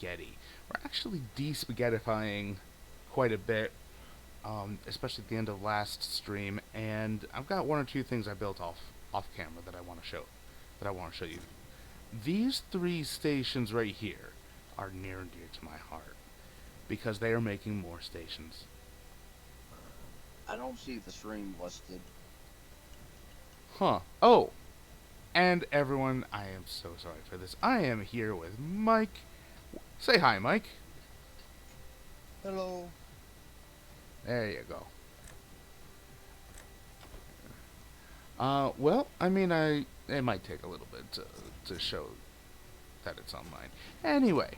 spaghetti. We're actually de-spaghettifying quite a bit, especially at the end of last stream, and I've got one or two things I built off camera that I want to show you. These three stations right here are near and dear to my heart because they are making more stations. I don't see the stream listed. Huh. Oh, and everyone, I am so sorry for this. I am here with Mike. Say hi, Mike. Hello. There you go. Well, I mean, it might take a little bit to show that it's online. Anyway,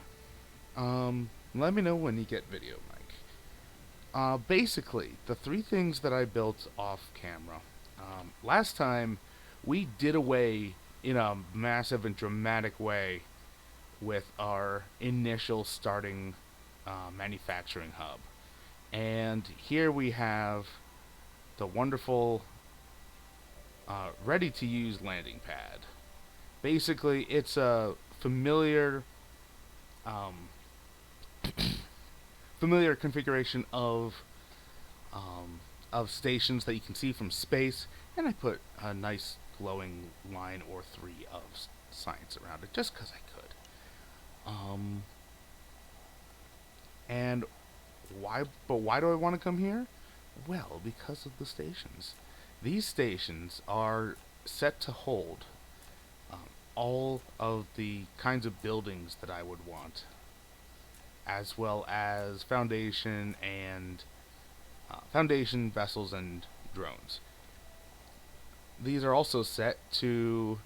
let me know when you get video, Mike. Basically, the three things that I built off camera. Last time, we did away in a massive and dramatic way with our initial starting manufacturing hub. And here we have the wonderful ready to use landing pad. Basically, it's a um, familiar configuration of stations that you can see from space, and I put a nice glowing line or three of science around it just because I could. Um, and why? But why do I want to come here? Well, because of the stations. These stations are set to hold um, all of the kinds of buildings that I would want, as well as foundation vessels and drones. These are also set to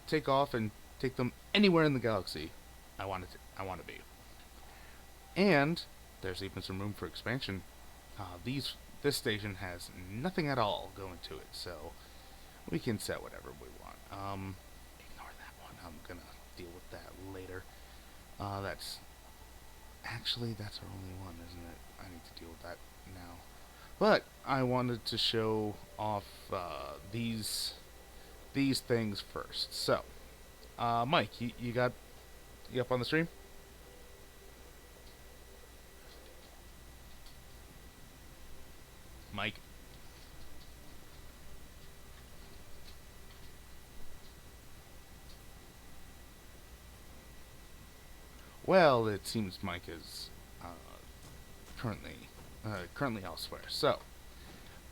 take off and take them anywhere in the galaxy I want to be. And there's even some room for expansion. This station has nothing at all going to it, so we can set whatever we want. Ignore that one. I'm gonna deal with that later. That's that's our only one, isn't it? I need to deal with that now. But I wanted to show off these things first. So, Mike, you up on the stream? Mike. Well, it seems Mike is uh, currently currently elsewhere. So,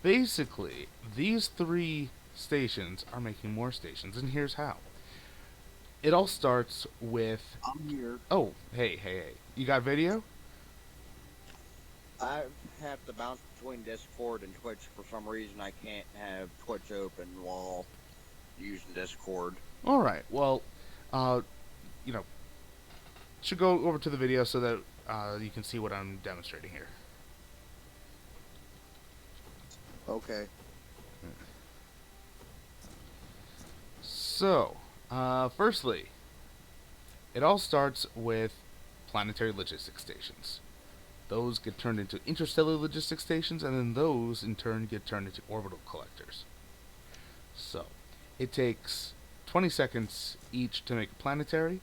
basically, these three stations are making more stations, and here's how. It all starts with. I'm here. Oh, hey. You got video? I have to bounce between Discord and Twitch. For some reason, I can't have Twitch open while using Discord. Alright, well, uh, you know, should go over to the video so that you can see what I'm demonstrating here. Okay. So, firstly, it all starts with planetary logistics stations. Those get turned into interstellar logistics stations, and then those in turn get turned into orbital collectors. So, it takes 20 seconds each to make a planetary,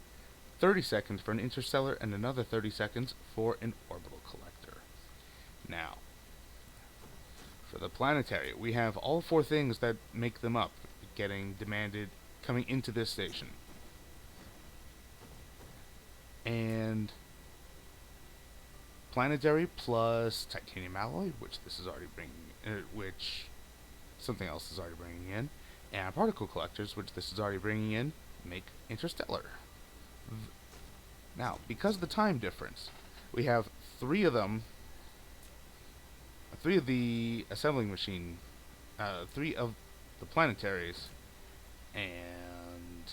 30 seconds for an interstellar, and another 30 seconds for an orbital collector. Now, for the planetary, we have all four things that make them up getting demanded coming into this station. And planetary plus titanium alloy, which this is already bringing, which something else is already bringing in, and particle collectors, which this is already bringing in, make interstellar. Now, because of the time difference, we have three of the assembling machine, three of the planetaries, and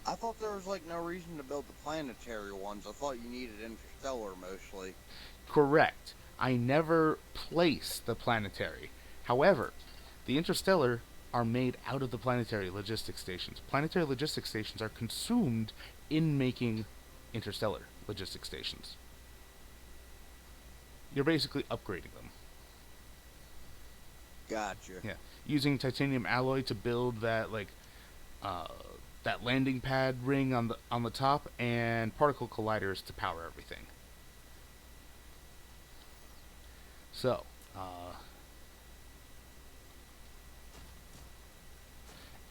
I thought there was like no reason to build the planetary ones. I thought you needed interstellar mostly. correct. I never place the planetary. However, the interstellar are made out of the planetary logistics stations. Planetary logistics stations are consumed in making interstellar logistics stations. You're basically upgrading them. Gotcha. Yeah, using titanium alloy to build that uh, that landing pad ring on the top, and particle colliders to power everything. So,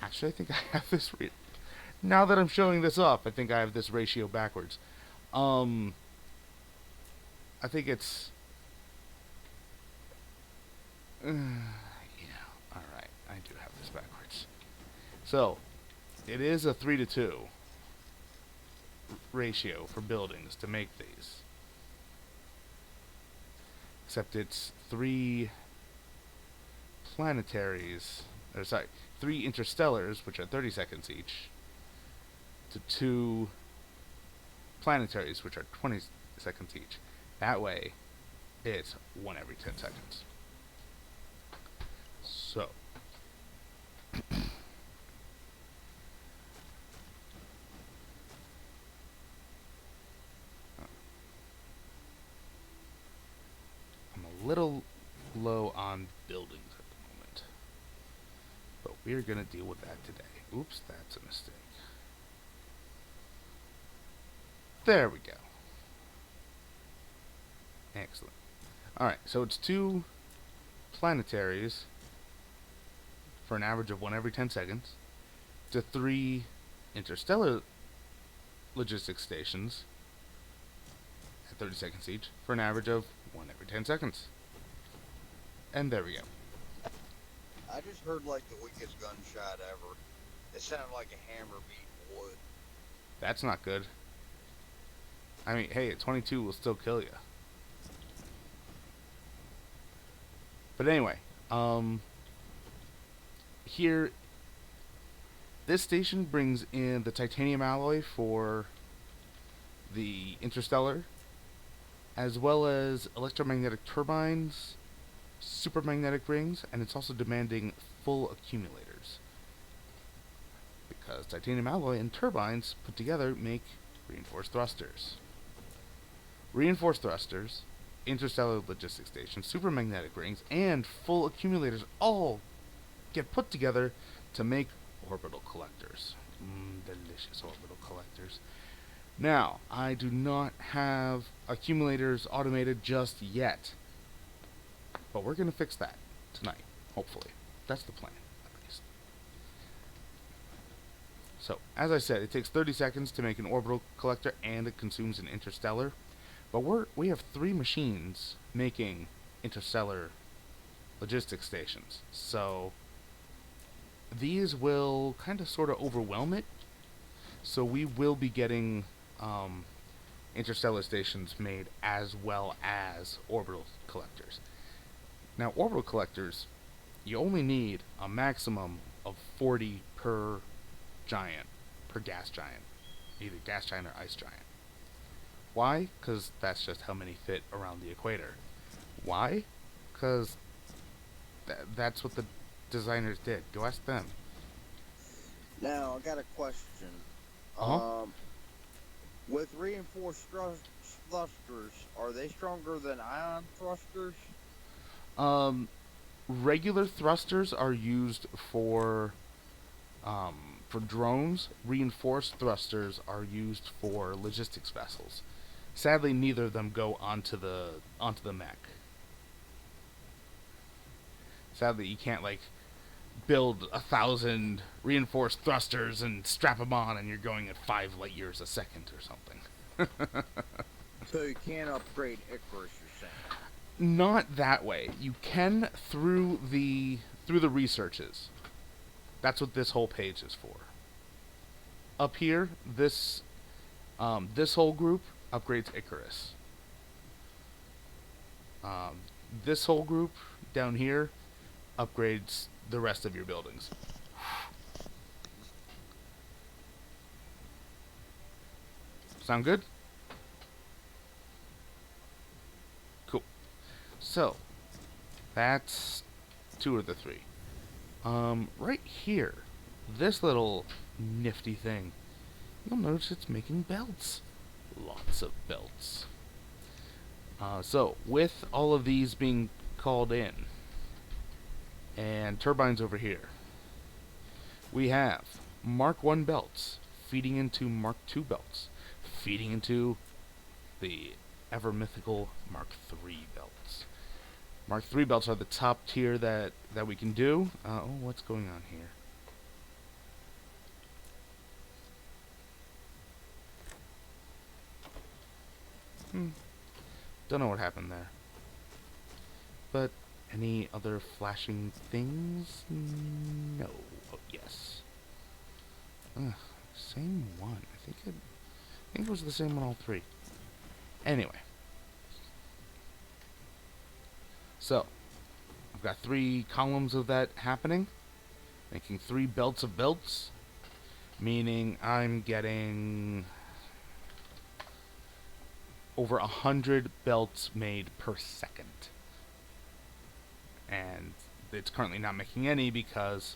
actually, I think I have this. Now that I'm showing this off, I think I have this ratio backwards. Um, I think it's. Yeah. All right, I do have this backwards. So, it is a 3-to-2 ratio for buildings to make these. Except it's 3 planetaries, or sorry, 3 interstellars, which are 30 seconds each, to 2 planetaries, which are 20 seconds each. That way, it's 1 every 10 seconds. So, I'm a little low on buildings at the moment, but we're going to deal with that today. Oops, that's a mistake. There we go. Excellent. Alright, so it's 2 planetaries for an average of 1 every 10 seconds, to 3 interstellar logistics stations at 30 seconds each for an average of 1 every 10 seconds. And there we go. I just heard like the weakest gunshot ever. It sounded like a hammer beating wood. That's not good. I mean, hey, at 22 will still kill you. But anyway, here, this station brings in the titanium alloy for the interstellar, as well as electromagnetic turbines, supermagnetic rings, and it's also demanding full accumulators. Because titanium alloy and turbines put together make reinforced thrusters. Reinforced thrusters, interstellar logistics stations, supermagnetic rings, and full accumulators all get put together to make orbital collectors. Delicious orbital collectors. Now, I do not have accumulators automated just yet, but we're going to fix that tonight, hopefully. That's the plan, at least. So, as I said, it takes 30 seconds to make an orbital collector, and it consumes an interstellar. But we have 3 machines making interstellar logistics stations. So, these will kind of sort of overwhelm it. So we will be getting interstellar stations made as well as orbital collectors. Now, orbital collectors, you only need a maximum of 40 per giant, per gas giant. Either gas giant or ice giant. Why? Because that's just how many fit around the equator. Why? Because that's what the designers did. Go ask them. Now, I got a question. Uh-huh. With reinforced thrusters, are they stronger than ion thrusters? Regular thrusters are used for drones. Reinforced thrusters are used for logistics vessels. Sadly, neither of them go onto the mech. Sadly, you can't like build 1,000 reinforced thrusters and strap them on, and you're going at 5 light years a second or something. So you can't upgrade Icarus, you're saying? Not that way. You can through the researches. That's what this whole page is for. Up here, this whole group upgrades Icarus. This whole group down here upgrades the rest of your buildings. Sound good? Cool. So, that's 2 of the 3. Right here, this little nifty thing, you'll notice it's making belts. Lots of belts. So, with all of these being called in, and turbines over here, we have Mark 1 belts, feeding into Mark 2 belts, feeding into the ever mythical Mark 3 belts. Mark 3 belts are the top tier that we can do. Oh, what's going on here? Don't know what happened there. But any other flashing things? No. Oh, yes. Ugh, same one. I think it was the same on all three. Anyway. So, I've got 3 columns of that happening, making 3 belts of belts, meaning I'm getting over 100 belts made per second. And it's currently not making any because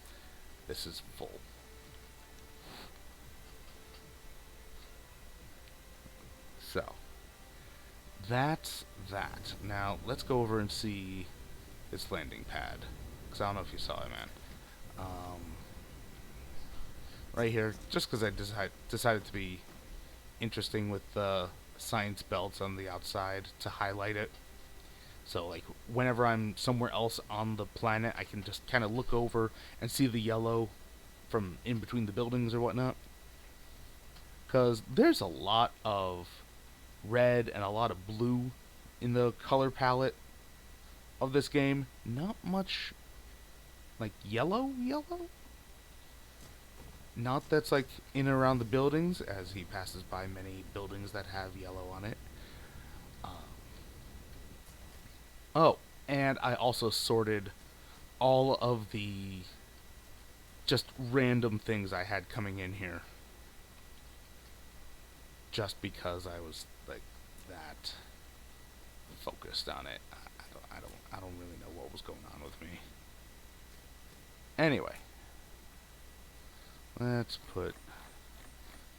this is full. So, that's that. Now, let's go over and see this landing pad. Because I don't know if you saw it, man. Right here, just because I decided to be interesting with the science belts on the outside to highlight it. So, like, whenever I'm somewhere else on the planet, I can just kind of look over and see the yellow from in between the buildings or whatnot. Because there's a lot of red and a lot of blue in the color palette of this game. Not much, like, yellow? Not that's, like, in and around the buildings, as he passes by many buildings that have yellow on it. Oh, and I also sorted all of the just random things I had coming in here. Just because I was, like, that focused on it. I don't really know what was going on with me. Anyway, let's put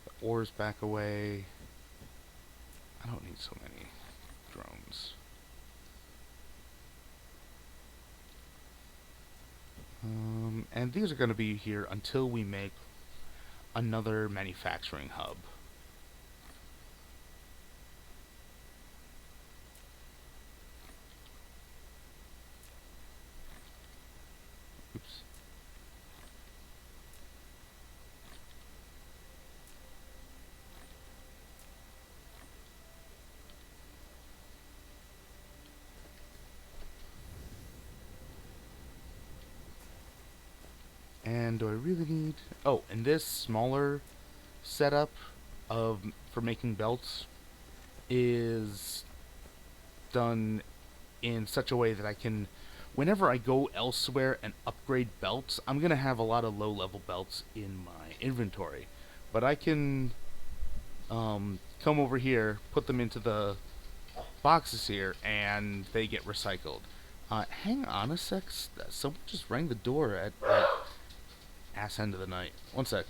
the ores back away. I don't need so many drones. And these are going to be here until we make another manufacturing hub. Oops. And do I really need... Oh, and this smaller setup for making belts is done in such a way that I can, whenever I go elsewhere and upgrade belts, I'm going to have a lot of low-level belts in my inventory. But I can come over here, put them into the boxes here, and they get recycled. Hang on a sec. Someone just rang the door at ass end of the night. One sec.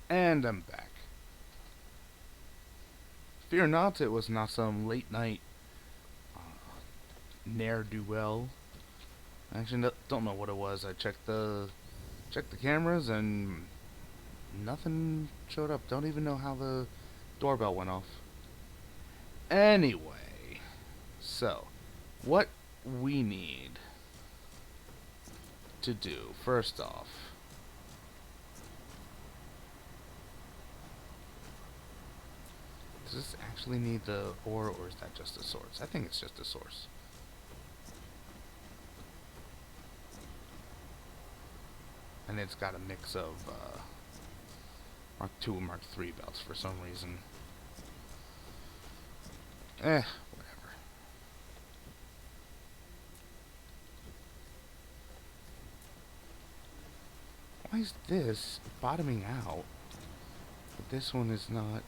And I'm back. Fear not, it was not some late night uh, ne'er do well. I actually don't know what it was. I checked the cameras and nothing showed up. Don't even know how the doorbell went off. Anyway, so what we need to do first off. Does this actually need the ore, or is that just a source? I think it's just a source. And it's got a mix of Mark II and Mark III belts for some reason. Whatever. Why is this bottoming out, but this one is not?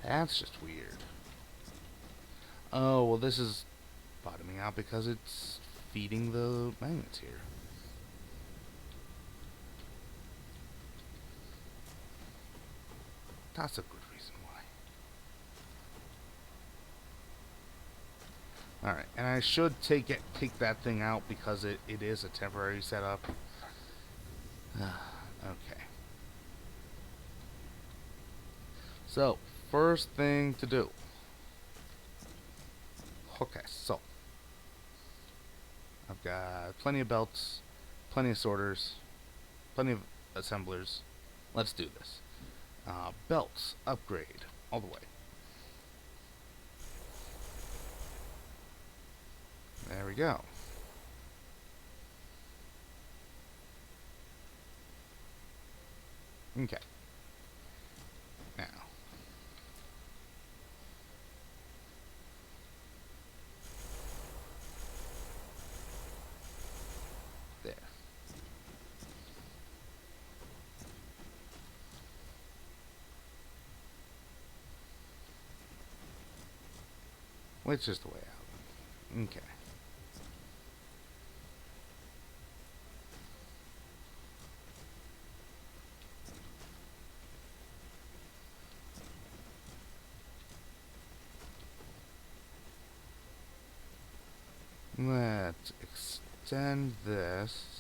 That's just weird. Oh, well, this is bottoming out because it's feeding the magnets here. That's a good reason why. Alright, and I should take that thing out because it is a temporary setup. Okay. So, first thing to do. Okay, so I've got plenty of belts, plenty of sorters, plenty of assemblers. Let's do this. Belts, upgrade, all the way. There we go. Okay. Now. There. Which is the way out. Okay. Let's extend this.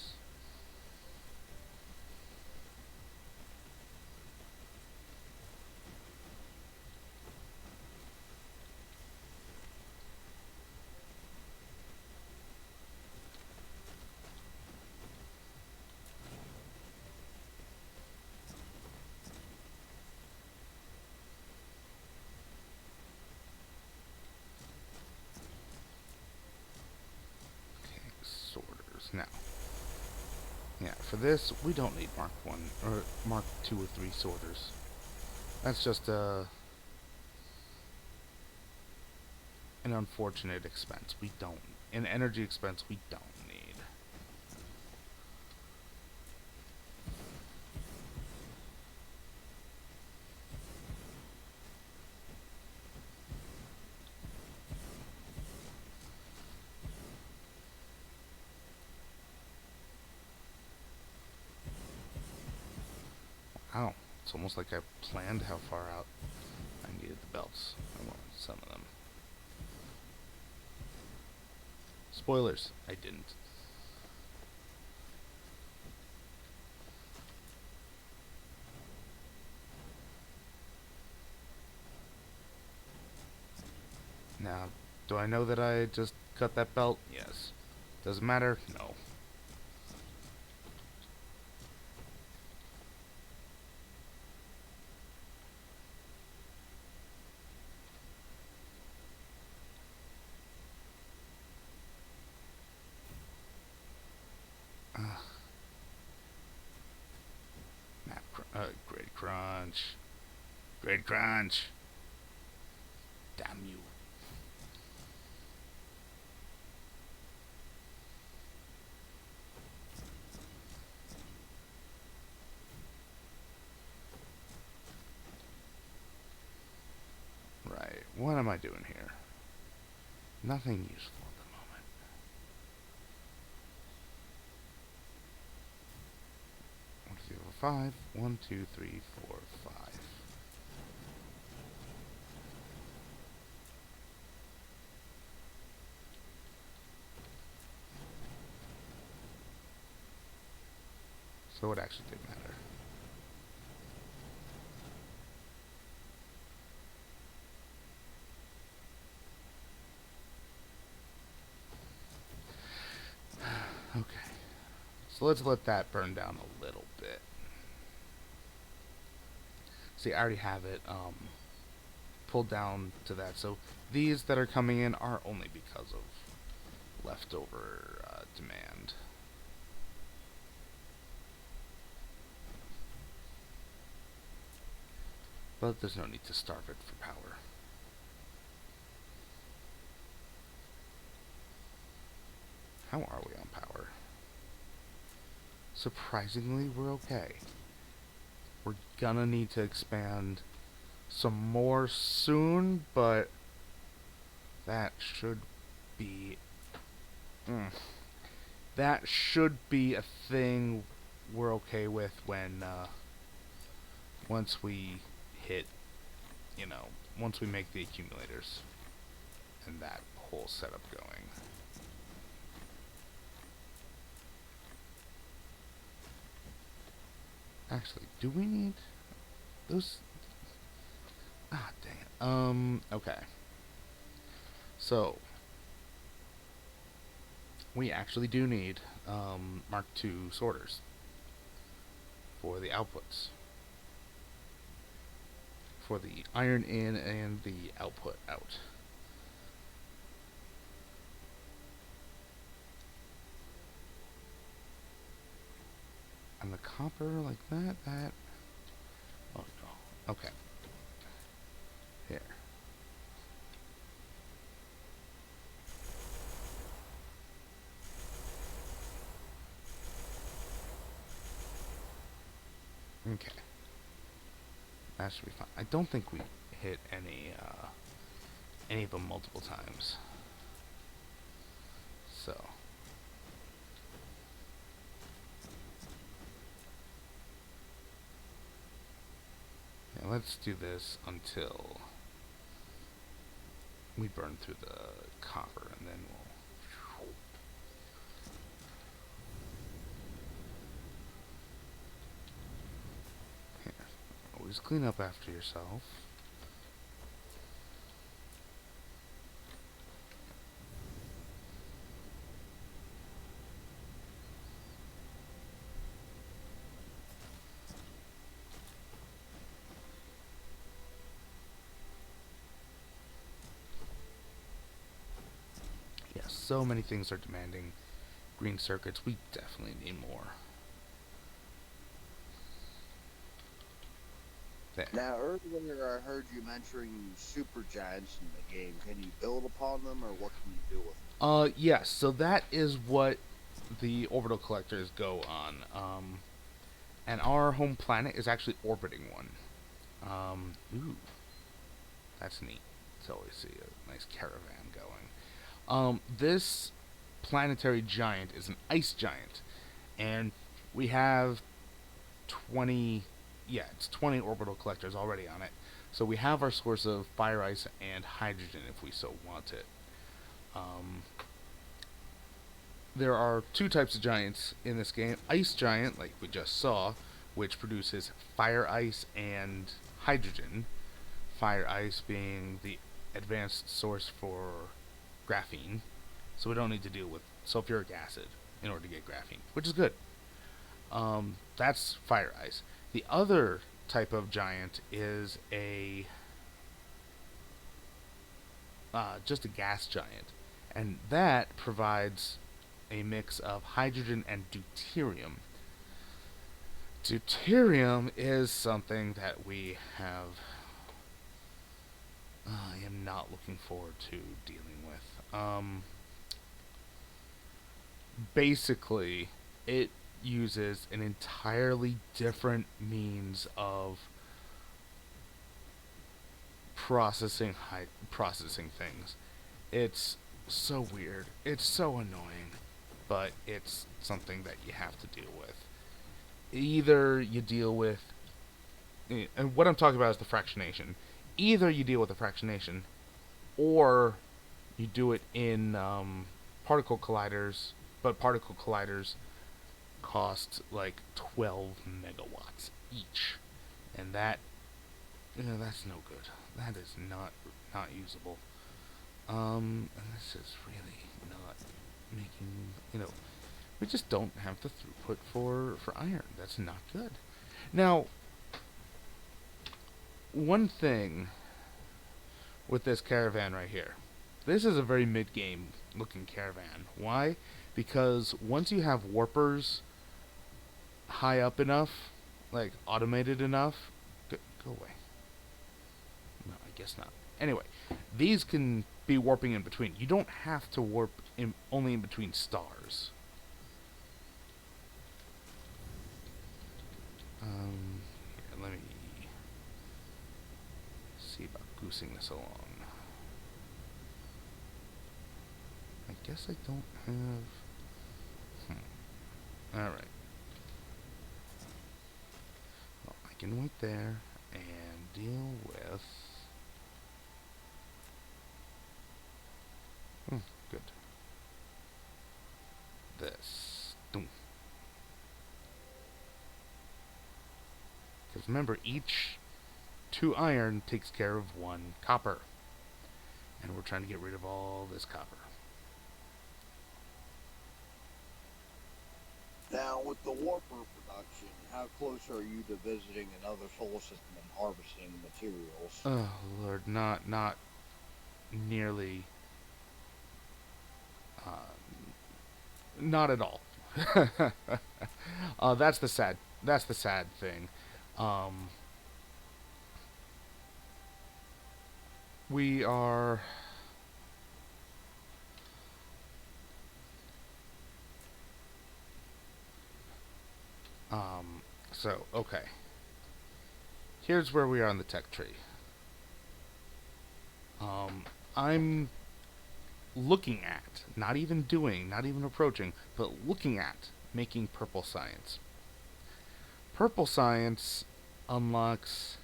Sorters. Now. Yeah, for this, we don't need Mark 1, or Mark 2 or 3 sorters. That's just an unfortunate expense. We don't. An energy expense we don't need. Wow, it's almost like I planned how far out I needed the belts. I wanted some of them. Spoilers, I didn't. Now, do I know that I just cut that belt? Yes. Does it matter? No. Great crunch. Great crunch. Damn you. Right, what am I doing here? Nothing useful at the moment. 5. 1, 2, 3, 4, 5. So it actually did matter. Okay. So let's let that burn down a little bit. See, I already have it pulled down to that. So these that are coming in are only because of leftover demand. But there's no need to starve it for power. How are we on power? Surprisingly, we're okay. We're gonna need to expand some more soon, but that should be... that should be a thing we're okay with when, once we hit, once we make the accumulators and that whole setup going. Actually, do we need those? Ah, dang it. Okay. So, we actually do need, Mark II sorters for the outputs. For the iron in and the output out. And the copper like that. Oh no. Okay. Here. Okay. That should be fine. I don't think we hit any of them multiple times. So. Yeah, let's do this until we burn through the copper, and then we'll... Here. Always clean up after yourself. Yes, so many things are demanding green circuits. We definitely need more. There. Now, earlier I heard you mentioning super giants in the game. Can you build upon them, or what can you do with them? Yes, so that is what the orbital collectors go on. And our home planet is actually orbiting one. Ooh, that's neat. To always see a nice caravan going. This planetary giant is an ice giant, and we have 20, yeah, it's 20 orbital collectors already on it. So we have our source of fire, ice, and hydrogen if we so want it. There are two types of giants in this game. Ice giant, like we just saw, which produces fire ice and hydrogen. Fire ice being the advanced source for graphene, so we don't need to deal with sulfuric acid in order to get graphene, which is good. That's fire ice. The other type of giant is a just a gas giant, and that provides a mix of hydrogen and deuterium. Deuterium is something that we have. I am not looking forward to dealing with. Basically, it uses an entirely different means of processing things. It's so weird. It's so annoying, but it's something that you have to deal with. either you deal with, and what I'm talking about is the fractionation. Either you deal with the fractionation, or you do it in particle colliders, but particle colliders cost like 12 megawatts each, and that's no good. That is not usable. And this is really not making, we just don't have the throughput for iron. That's not good. Now, one thing with this caravan right here, this is a very mid-game looking caravan. Why? Because once you have warpers high up enough, like automated enough, go away. No, I guess not. Anyway, these can be warping in between. You don't have to warp only in between stars. Here, let me see about goosing this along. I guess I don't have... Alright. Well, I can wait there and deal with... good. This. Because remember, each 2 iron takes care of 1 copper. And we're trying to get rid of all this copper. Now, with the warper production, how close are you to visiting another solar system and harvesting materials? Oh Lord, not nearly, not at all. That's the sad thing. We are so okay. Here's where we are on the tech tree. I'm looking at, not even doing, not even approaching, but looking at making purple science. Purple science unlocks,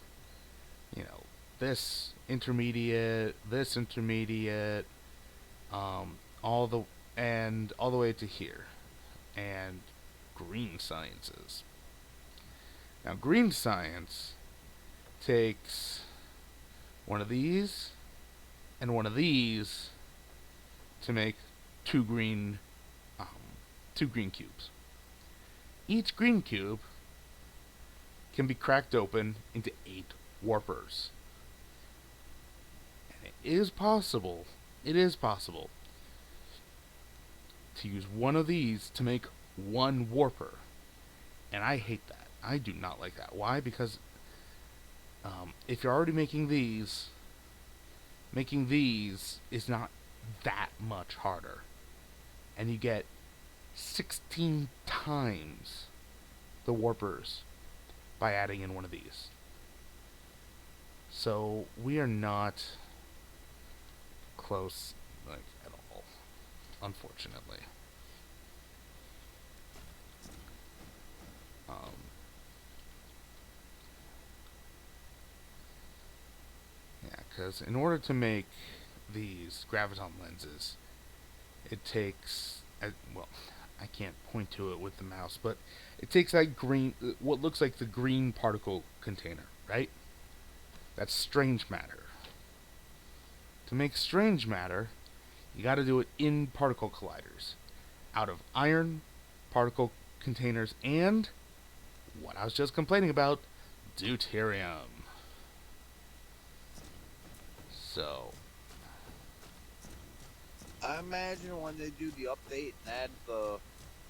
this intermediate, all the way to here, and green sciences. Now, green science takes one of these and one of these to make 2 green, 2 green cubes. Each green cube can be cracked open into 8 warpers. And it is possible to use one of these to make 1 warper. And I hate that. I do not like that. Why? Because if you're already making these is not that much harder. And you get 16 times the warpers by adding in one of these. So we are not close, like, at all, unfortunately. Yeah, because in order to make these graviton lenses, it takes, well, I can't point to it with the mouse, but it takes that green, what looks like the green particle container, right? That's strange matter. To make strange matter, you got to do it in particle colliders, out of iron particle containers and what I was just complaining about, deuterium. So, I imagine when they do the update and add the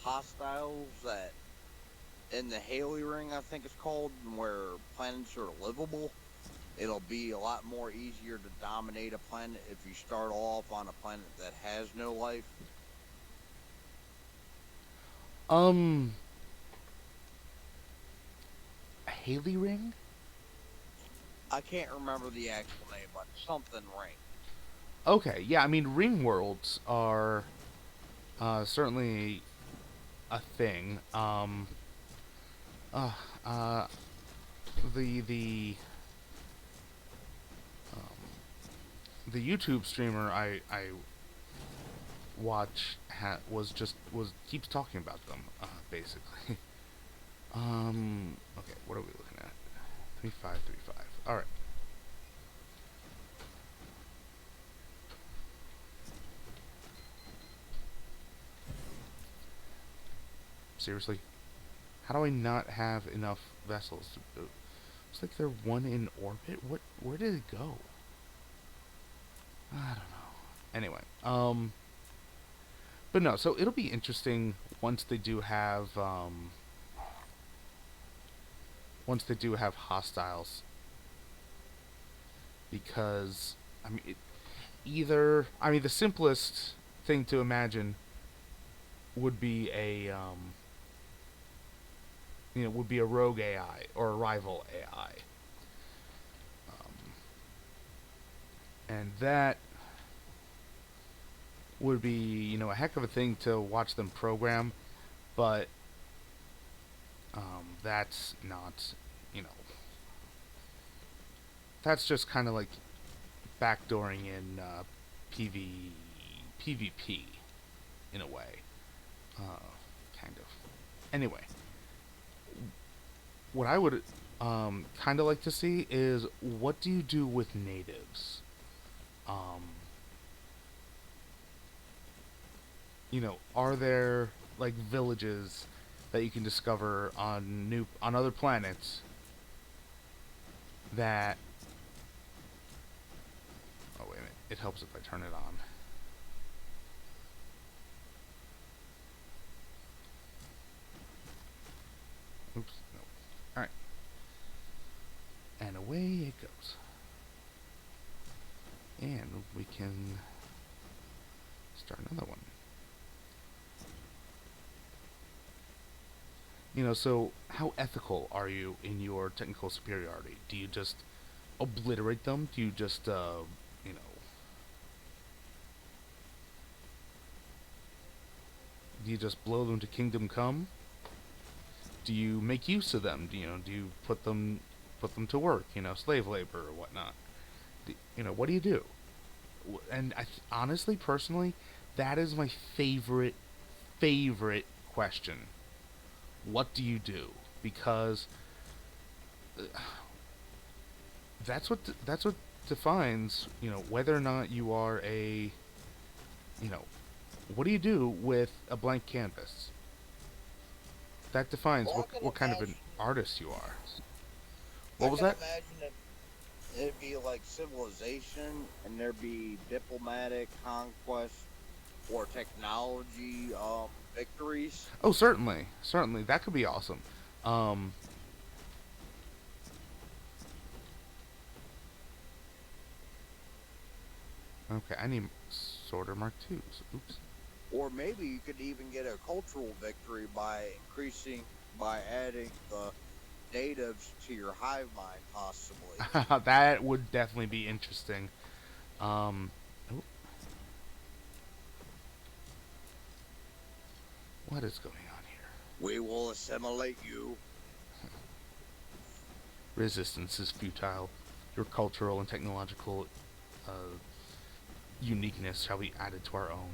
hostiles that in the Haley ring, I think it's called, where planets are livable, it'll be a lot more easier to dominate a planet if you start off on a planet that has no life. A Haley ring? I can't remember the actual name, but something ring. Okay, yeah, I mean, ring worlds are certainly a thing. Uh, uh, the YouTube streamer I watch was keeps talking about them basically. Okay, what are we looking at? 3535. All right. Seriously, how do I not have enough vessels? It's like they're one in orbit. What? Where did it go? I don't know. Anyway, but no. So it'll be interesting once they do have hostiles, because I mean, the simplest thing to imagine would be a rogue AI or a rival AI, and that would be a heck of a thing to watch them program, but that's not you know that's just kind of like backdooring in PvP in a way, kind of. Anyway, what I would kind of like to see is, what do you do with natives? Um, are there like villages that you can discover on other planets that? Oh wait a minute, it helps if I turn it on. Oops, no. All right, and away it goes, and we can start another one. So how ethical are you in your technical superiority? Do you just obliterate them? Do you just, you know, do you just blow them to kingdom come? Do you make use of them? Do you put them to work? Slave labor or whatnot. What do you do? And honestly, personally, that is my favorite question. What do you do? Because uh, that's what defines whether or not you are a you know what do you do with a blank canvas? That defines Well, what I can what kind of an imagine. artist you are. What I was can that? imagine that it'd be like civilization, and there'd be diplomatic conquest or technology victories. Oh, certainly, that could be awesome. Um, okay, I need sorter Mark twos. Oops. Or maybe you could even get a cultural victory by adding the natives to your hive mind, possibly. That would definitely be interesting. Um, oh, what is going on here? We will assimilate you. Resistance is futile. Your cultural and technological uniqueness shall be added to our own.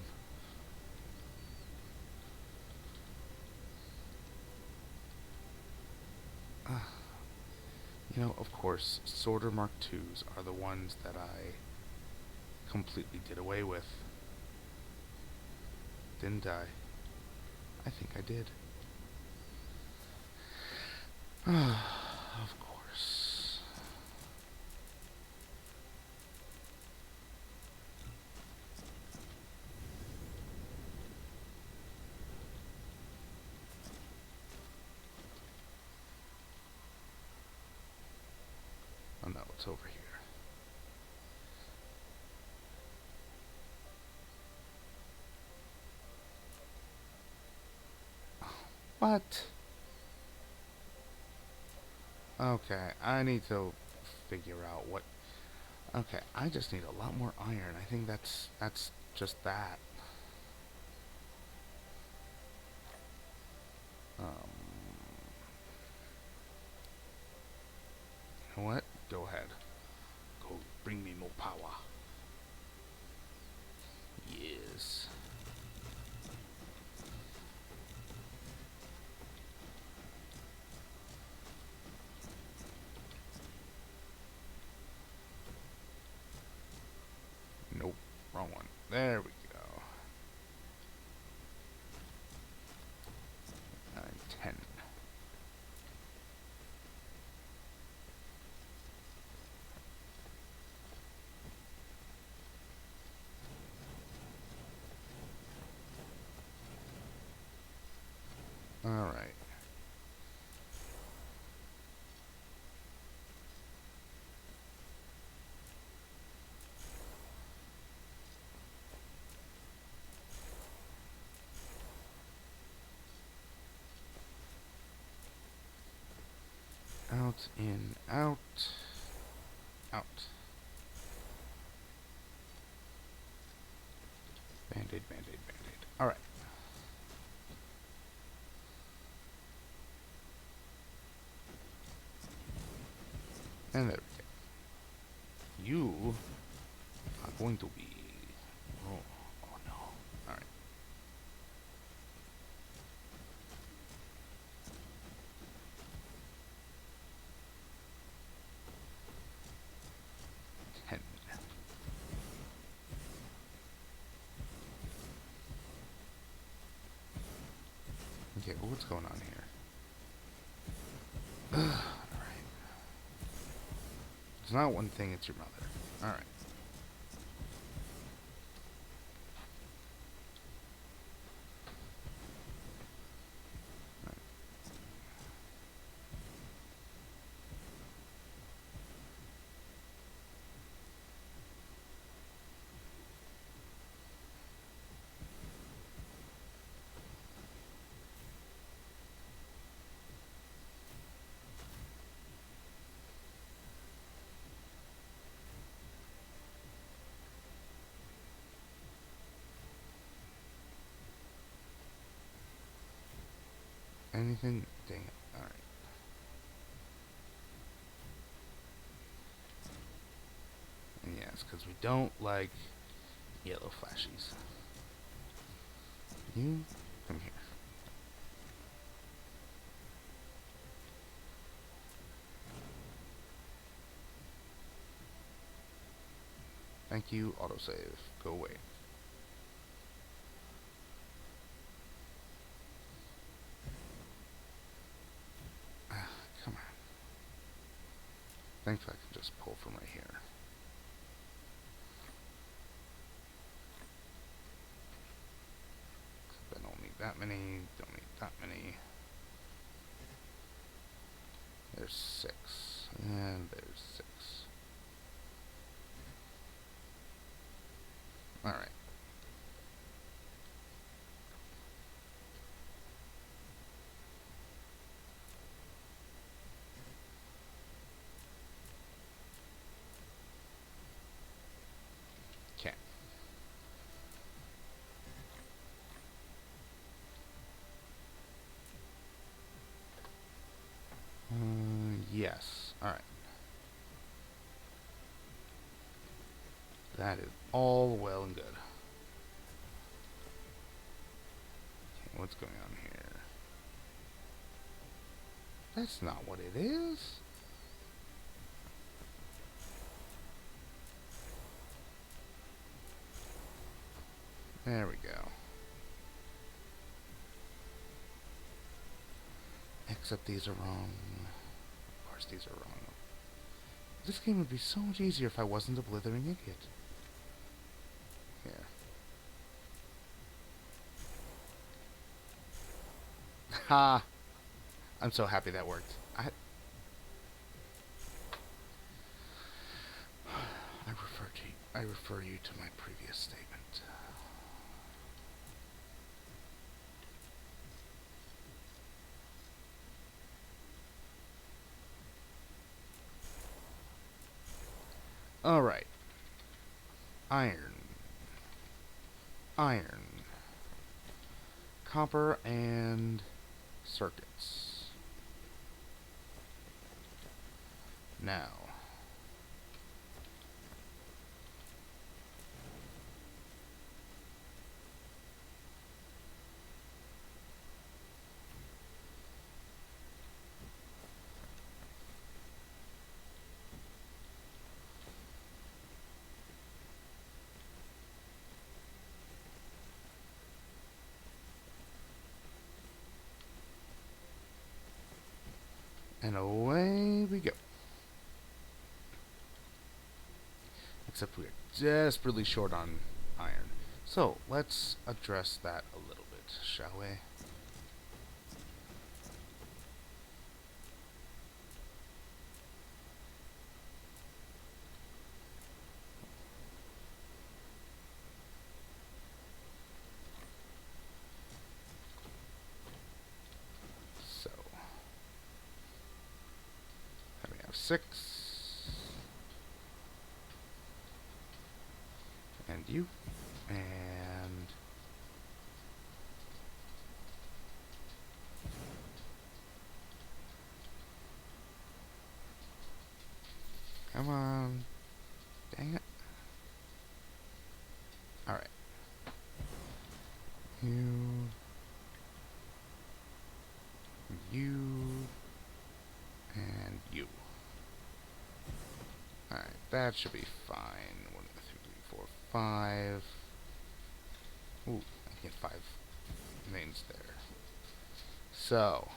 Of course, Sorter Mark twos are the ones that I completely did away with. Didn't I? I think I did. Of course. Oh no, it's over here. What? Okay, I need to figure out what. Okay, I just need a lot more iron. I think that's just that. Um, There we go. 9, 10. Alright. Out, in, out, out. Band-aid, band-aid, band-aid. Alright. And there we go. You are going to be... Oh, oh no. Alright. Ten. Okay, well, what's going on here? Alright. It's not one thing, it's your mother. Alright. Anything? Dang it. Alright. And yes, because we don't like yellow flashies. You come here. Thank you, autosave. Go away. Come on. Thankfully I can just pull from right here. I don't need that many, don't need that many. There's 6. And there's 6. Alright. Okay. Yes. Alright. That is all well and good. Okay, what's going on here? That's not what it is. There we go. Except these are wrong. Of course these are wrong. This game would be so much easier if I wasn't a blithering idiot. Here. Ha! I'm so happy that worked. I refer you to my previous statement. Alright. Iron. Iron. Copper and circuits. Now. And away we go. Except we're desperately short on iron. So, let's address that a little bit, shall we? So, we have 6. And you. And come on. Dang it. Alright. You. You. And you. Alright, that should be fine. 1, 2, 3, 4, 5. Ooh, I get 5 names there. So.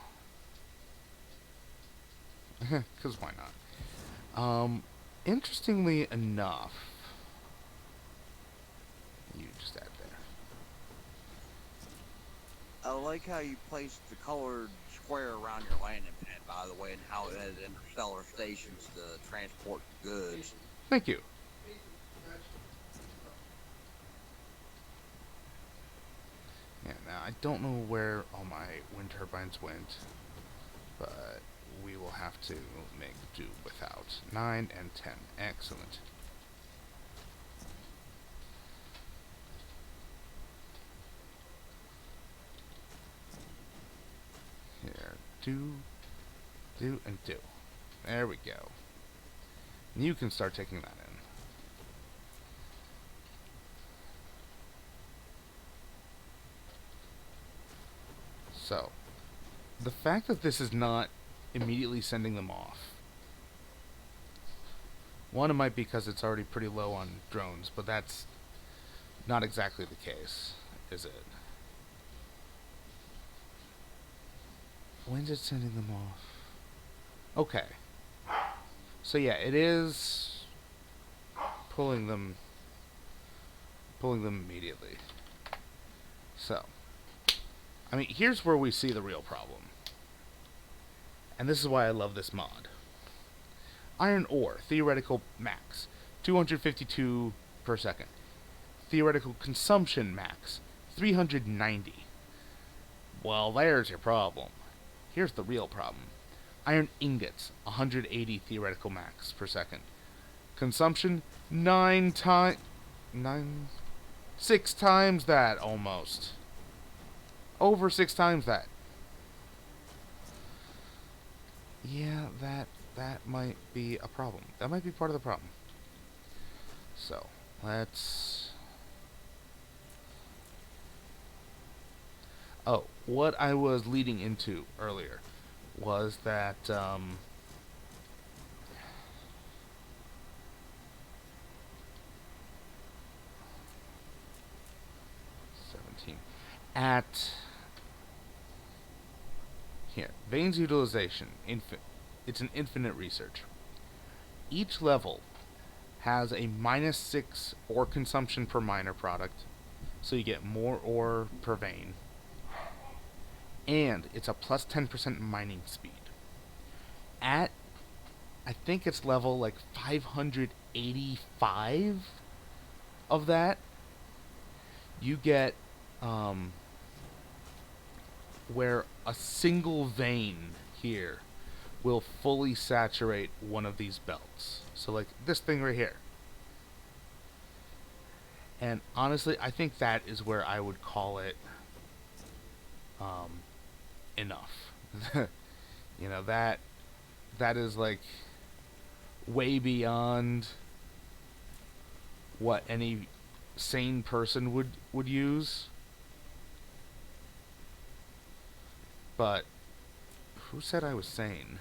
Because why not? Interestingly enough. You just add there. I like how you placed the colored square around your landing pad, by the way, and how it has interstellar stations to transport goods. Thank you. Yeah, now I don't know where all my wind turbines went, but we will have to make do without. 9 and 10. Excellent. Here, do, and do. There we go. And you can start taking that in. So, the fact that this is not immediately sending them off. One, it might be because it's already pretty low on drones, but that's not exactly the case, is it? When's it sending them off? Okay. So yeah, it is pulling them immediately. So, I mean, here's where we see the real problem. And this is why I love this mod. Iron ore, theoretical max, 252 per second. Theoretical consumption max, 390. Well, there's your problem. Here's the real problem. Iron ingots, 180 theoretical max per second. Consumption, 6 times that, almost. Over 6 times that. Yeah, that might be a problem. That might be part of the problem. So, let's... Oh, what I was leading into earlier was that, 17. At... Here, veins utilization, it's an infinite research. Each level has a -6 ore consumption per miner product, so you get more ore per vein. And it's a plus 10% mining speed. At, I think it's level like 585 of that, you get, where a single vein here will fully saturate one of these belts. So like this thing right here. And honestly, I think that is where I would call it enough. You know, that is like way beyond what any sane person would use. But who said I was sane?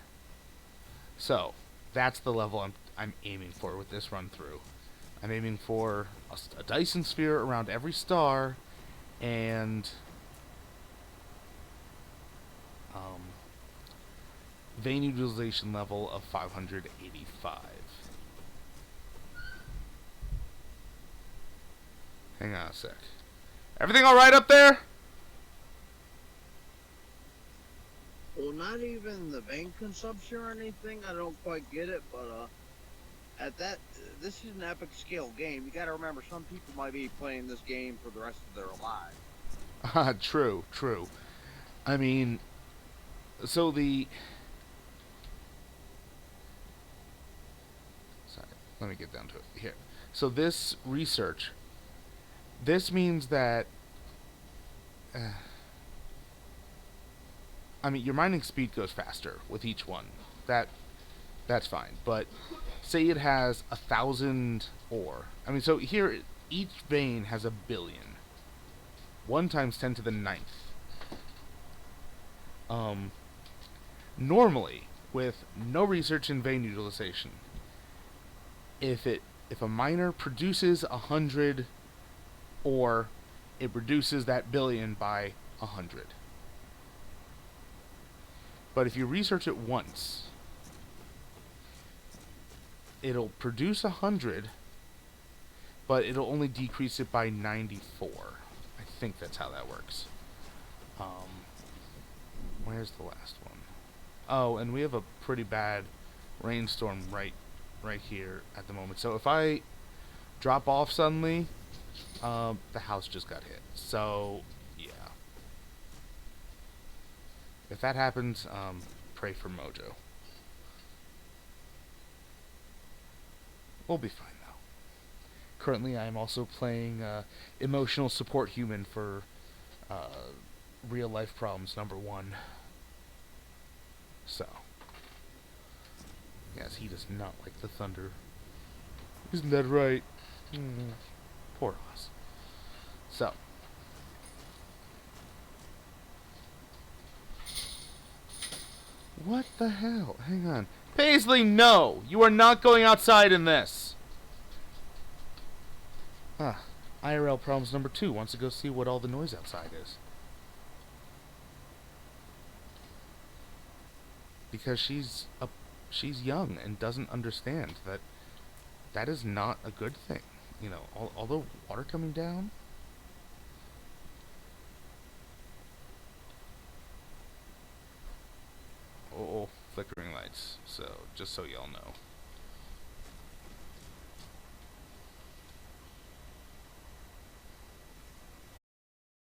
So, that's the level I'm aiming for with this run through. I'm aiming for a Dyson sphere around every star, and vein utilization level of 585. Hang on a sec. Everything alright up there? Well, not even the vein consumption or anything. I don't quite get it, but at that, this is an epic scale game. You got to remember, some people might be playing this game for the rest of their lives. True, true. I mean, so the. Sorry, let me get down to it here. So this research, this means that. I mean, your mining speed goes faster with each one. That's fine. But say it has 1,000 ore. I mean, so here each vein has 1,000,000,000. 1 times 10 to the 9th. Um, Normally, with no research in vein utilization, if a miner produces 100 ore, it reduces that billion by 100. But if you research it once, it'll produce 100, but it'll only decrease it by 94. I think that's how that works. Where's the last one? Oh, and we have a pretty bad rainstorm right here at the moment. So if I drop off suddenly, the house just got hit. So yeah, if that happens, pray for Mojo. We'll be fine though. Currently, I am also playing emotional support human for real life problems #1. So, yes, he does not like the thunder. Isn't that right? Poor Oz. So, what the hell? Hang on. Paisley, no! You are not going outside in this! Ah, IRL problems #2 wants to go see what all the noise outside is. Because she's young and doesn't understand that that is not a good thing. You know, all the water coming down. Oh, flickering lights. So, just so y'all know.